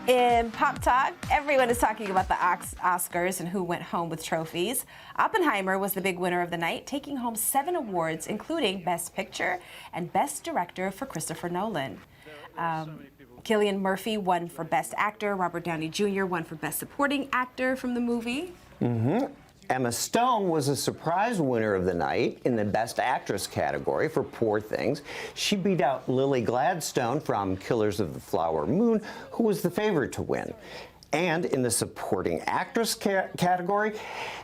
In Pop Talk, everyone is talking about the Oscars and who went home with trophies. Oppenheimer was the big winner of the night, taking home 7 awards, including Best Picture and Best Director for Christopher Nolan. Cillian Murphy won for Best Actor. Robert Downey Jr. won for Best Supporting Actor from the movie. Emma Stone was a surprise winner of the night in the Best Actress category for Poor Things. She beat out Lily Gladstone from Killers of the Flower Moon, who was the favorite to win. And in the Supporting Actress category,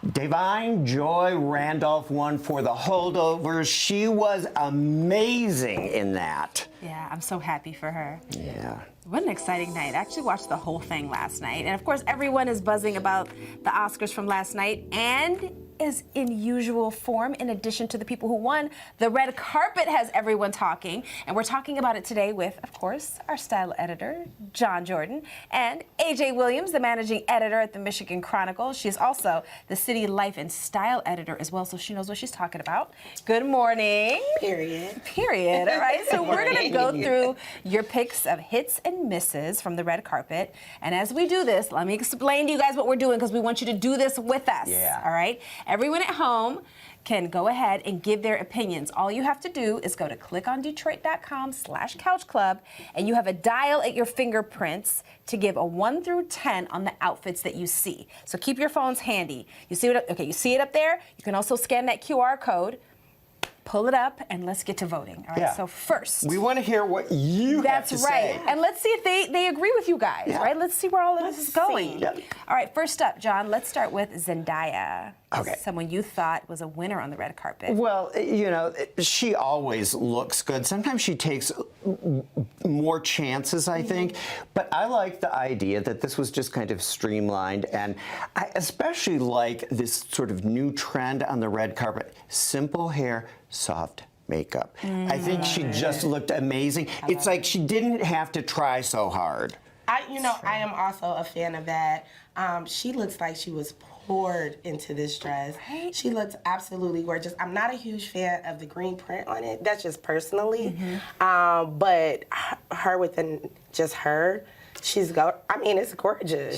Da'Vine Joy Randolph won for The Holdovers. She was amazing in that. Yeah, I'm so happy for her. Yeah. What an exciting night. I actually watched the whole thing last night. And of course, everyone is buzzing about the Oscars from last night. And as in usual form, in addition to the people who won, the red carpet has everyone talking. And we're talking about it today with, of course, our style editor, John Jordan, and AJ Williams, the managing editor at the Michigan Chronicle. She's also the city life and style editor as well, so she knows what she's talking about. Good morning. Period. All right, so we're going to go through your picks of hits and misses from the red carpet. And as we do this, let me explain to you guys what we're doing because we want you to do this with us. Yeah. All right? Everyone at home can go ahead and give their opinions. All you have to do is go to clickondetroit.com/couch club, and you have a dial at your fingerprints to give a 1 through 10 on the outfits that you see. So keep your phones handy. You see what? Okay, you see it up there? You can also scan that QR code. Pull it up, and let's get to voting. All right, Yeah. so first. We want to hear what you have to That's right. say. And let's see if they agree with you guys, Yeah. right? Let's see where all of this is going. Yep. All right, first up, John, let's start with Zendaya. Okay. Someone you thought was a winner on the red carpet. Well, you know, she always looks good. Sometimes she takes more chances, I think. But I like the idea that this was just kind of streamlined. And I especially like this sort of new trend on the red carpet. Simple hair, soft makeup. I think she just looked amazing. It's like she didn't have to try so hard. I am also a fan of that. She looks like she was poured into this dress. Right. She looks absolutely gorgeous. I'm not a huge fan of the green print on it. That's just personally. But her within just her, it's gorgeous.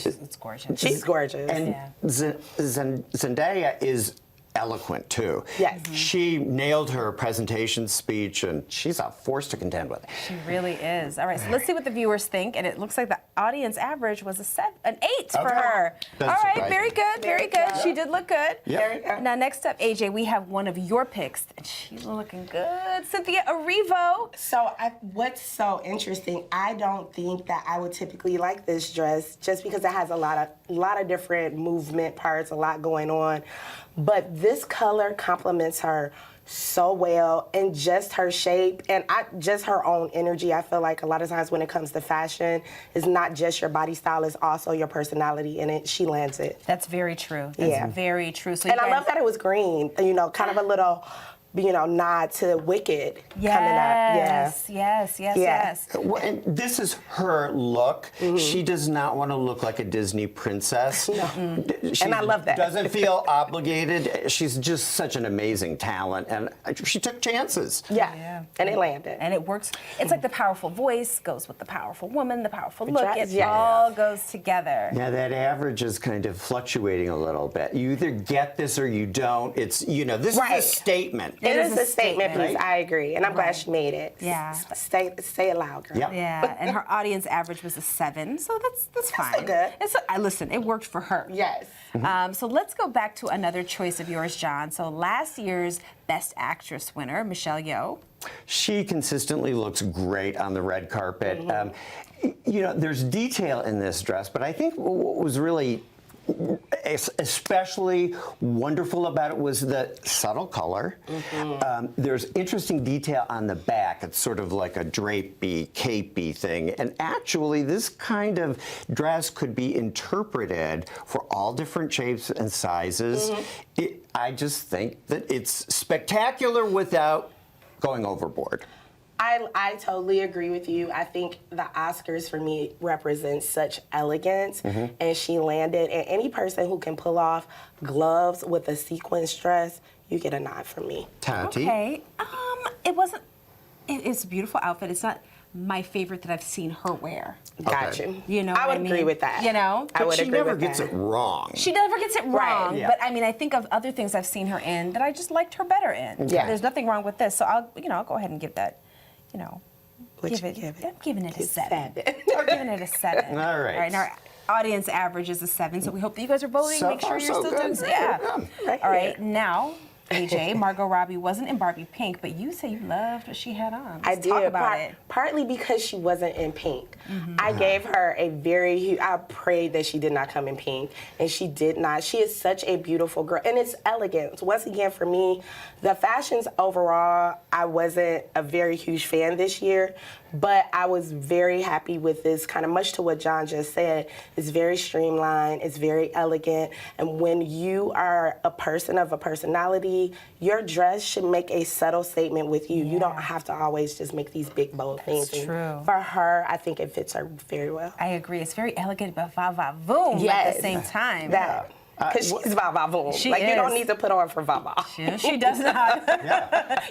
It's gorgeous. She's gorgeous. And Zendaya is eloquent too. Yes. She nailed her presentation speech, and she's a force to contend with. She really is. All right, so let's see what the viewers think. And it looks like the audience average was an 8 for Okay. her. That's All right, surprising. very good, very good. She did look good. Yep. There we go. Now, next up, AJ, we have one of your picks, and she's looking good. Cynthia Aro. So what's so interesting, I don't think that I would typically like this dress just because it has a lot of different movement parts, a lot going on. But this color complements her so well, and just her shape and just her own energy. I feel like a lot of times when it comes to fashion, it's not just your body style, it's also your personality, and she lands it. That's very true. That's very true. So And I love that it was green, kind of a little nod to Wicked coming up. Yes. Well, and this is her look. She does not want to look like a Disney princess. No. She And I love that. Doesn't feel obligated. She's just such an amazing talent, and she took chances. Yeah. And it landed. And it works. It's like the powerful voice goes with the powerful woman, the powerful look. It Yeah. all goes together. Yeah, that average is kind of fluctuating a little bit. You either get this or you don't. It's, this is a statement. It is a statement piece. Right? I agree, and I'm glad she made it. Yeah. Say it loud, girl. Yep. Yeah, and her audience average was a 7, so that's fine. still good. Listen, it worked for her. Yes. So let's go back to another choice of yours, John. So last year's Best Actress winner, Michelle Yeoh. She consistently looks great on the red carpet. There's detail in this dress, but I think what was really especially wonderful about it was the subtle color. There's interesting detail on the back. It's sort of like a drapey, capey thing. And actually, this kind of dress could be interpreted for all different shapes and sizes. I just think that it's spectacular without going overboard. I totally agree with you. I think the Oscars for me represents such elegance, and she landed. And any person who can pull off gloves with a sequin dress, you get a nod from me. Tati? Okay. It wasn't. It's a beautiful outfit. It's not my favorite that I've seen her wear. Gotcha. You know, I would what agree with that. You know, I would She agree never with gets that. it wrong. she never gets it wrong. yeah. But I mean, I think of other things I've seen her in that I just liked her better in. Yeah. There's nothing wrong with this, so I'll go ahead and give that. What Give you it. give it? I'm giving it a 7. Seven. We're giving it a 7. All right. All right. And our audience average is a 7, so we hope that you guys are voting. So Make sure far, you're so still good. doing so. Very Yeah. good. Right All right. here. Now, AJ, Margot Robbie wasn't in Barbie Pink, but you say you loved what she had on. I Let's did. talk about it. Partly because she wasn't in pink. I gave her a very huge, I prayed that she did not come in pink, and she did not. She is such a beautiful girl, and it's elegant. Once again, for me, the fashions overall, I wasn't a very huge fan this year, but I was very happy with this, kind of much to what John just said. It's very streamlined, it's very elegant, and when you are a person of a personality, your dress should make a subtle statement with you. You don't have to always just make these big, bold things. And true. for her, I think it fits her very well. I agree. It's very elegant, but va-va-voom at Yes. the same time. That. Because she's va-va-voom. She like, you don't is. need to put on for va-va. She does not.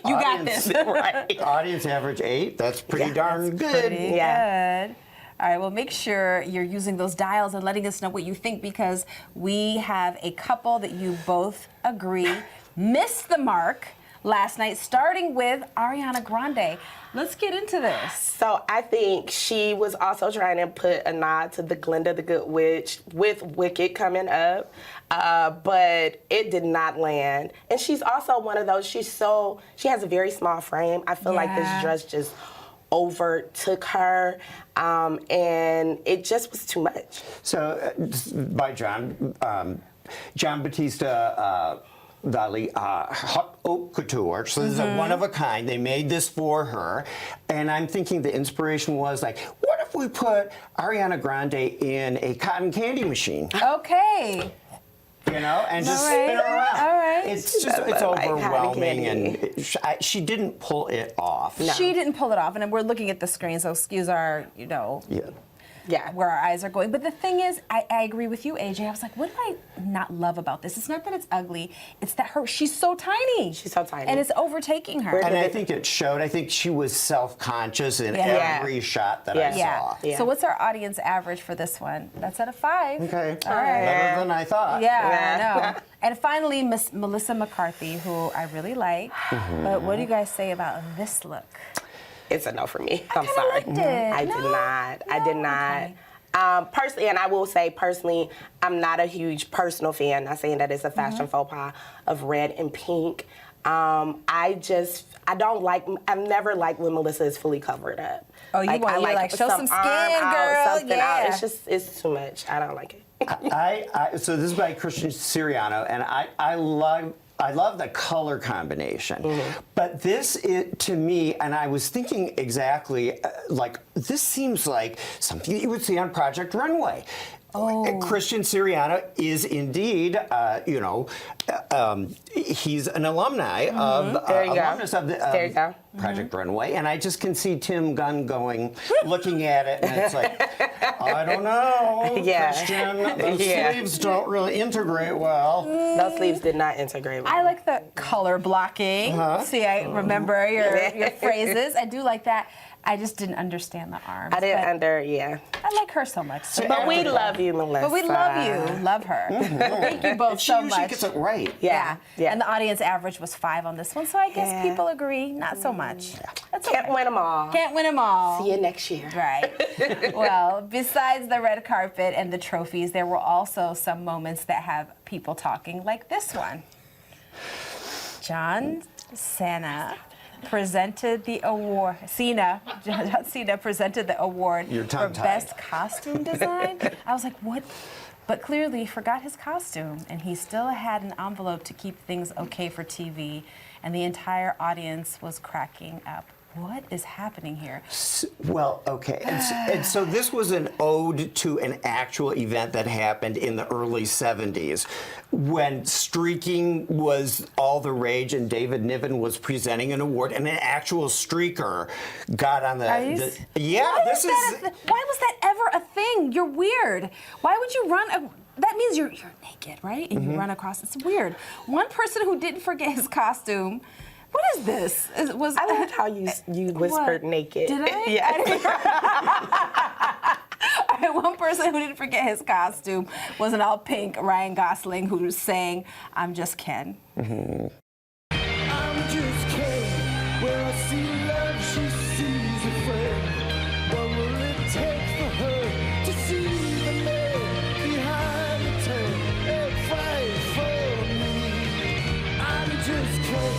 You got this. Right. Audience average 8. That's pretty Yeah, darn that's good. Pretty Yeah. good. All right, well, make sure you're using those dials and letting us know what you think, because we have a couple that you both agree missed the mark last night, starting with Ariana Grande. Let's get into this. So I think she was also trying to put a nod to the Glinda the Good Witch with Wicked coming up, but it did not land. And she's also one of those, she has a very small frame. I feel like this Yeah. dress just overtook her, and it just was too much. So, by John Battista Dali Haute Couture. So this is a one of a kind. They made this for her, and I'm thinking the inspiration was like, what if we put Ariana Grande in a cotton candy machine? Okay. You know, and just All right. spin her around. All right. It's just, That's it's like cotton overwhelming, candy. and she didn't pull it off. She didn't pull it off, and we're looking at the screen, so excuse our, Yeah. where our eyes are going. But the thing is, I agree with you, AJ. I was like, what do I not love about this? It's not that it's ugly, it's that she's so tiny. She's so tiny. And it's overtaking her. And I think it showed. I think she was self-conscious in Yeah. every shot that Yeah. I Yeah. saw. Yeah. So what's our audience average for this one? That's at a 5. Okay. All right. Better than I thought. Yeah, I know. And finally, Miss Melissa McCarthy, who I really like. But what do you guys say about this look? It's a no for me. I'm sorry. liked it. I No? did not. I No? did not. Okay. Personally, and I will say personally, I'm not a huge personal fan, not saying that it's a fashion faux pas, of red and pink. I don't like, I've never liked when Melissa is fully covered up. Oh, you're like, show some skin, arm girl. out, something out. Yeah. It's too much. I don't like it. So this is by Christian Siriano, and I love the color combination. But this, to me, and I was thinking exactly, like, this seems like something that you would see on Project Runway. Oh. Christian Siriano is indeed, he's an alumni of, There you go. alumnus of the There you go. Project Runway, and I just can see Tim Gunn looking at it, and it's like, I don't know, Yeah. Christian, those Yeah. sleeves don't really integrate well. Those sleeves did not integrate well. I like the color blocking. See, I remember your phrases. I do like that. I just didn't understand the arms. I didn't but I like her so much. So But we love you, Melissa. But we love you. Love her. Thank you both She so usually much. gets it right. Yeah. And the audience average was 5 on this one, so I guess Yeah. people agree. Not so much. That's Can't okay. win them all. Can't win them all. See you next year. Right. Well, besides the red carpet and the trophies, there were also some moments that have people talking, like this one. John Cena presented the award. John Cena presented the award You're for tongue-tied. best costume design. I was like, what? But clearly he forgot his costume, and he still had an envelope to keep things okay for TV, and the entire audience was cracking up. What is happening here? Well, okay. And so this was an ode to an actual event that happened in the early 70s when streaking was all the rage and David Niven was presenting an award and an actual streaker got on the... yeah, Why this is... Why was that ever a thing? You're weird. Why would you run that means you're naked, right? And you run across. It's weird. One person who didn't forget his costume What is this? I loved how you whispered naked. Did I? Yeah. All right, one person who didn't forget his costume was an all pink Ryan Gosling who sang "I'm Just Ken." I'm just Ken. Where I see love, she sees a friend. What will it take for her to see the man behind the tent and fight for me? I'm just Ken.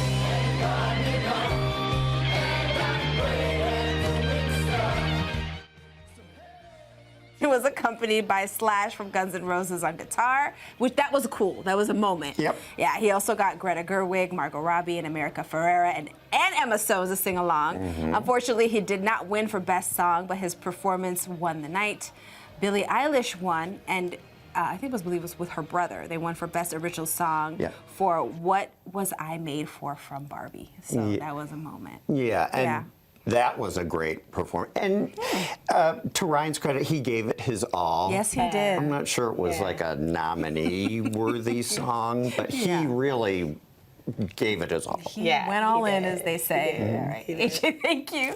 He was accompanied by Slash from Guns N' Roses on guitar, which that was cool. That was a moment. Yep. Yeah, he also got Greta Gerwig, Margot Robbie, and America Ferrera, and Emma Stone to sing along. Unfortunately, he did not win for Best Song, but his performance won the night. Billie Eilish won, and I think it was with her brother. They won for Best Original Song for What Was I Made For from Barbie. So that was a moment. Yeah, and that was a great performance. And to Ryan's credit, he gave it his all. Yes, he did. I'm not sure it was like a nominee-worthy song, but he really gave it his all. He went all in, as they say. All right. AJ, thank you.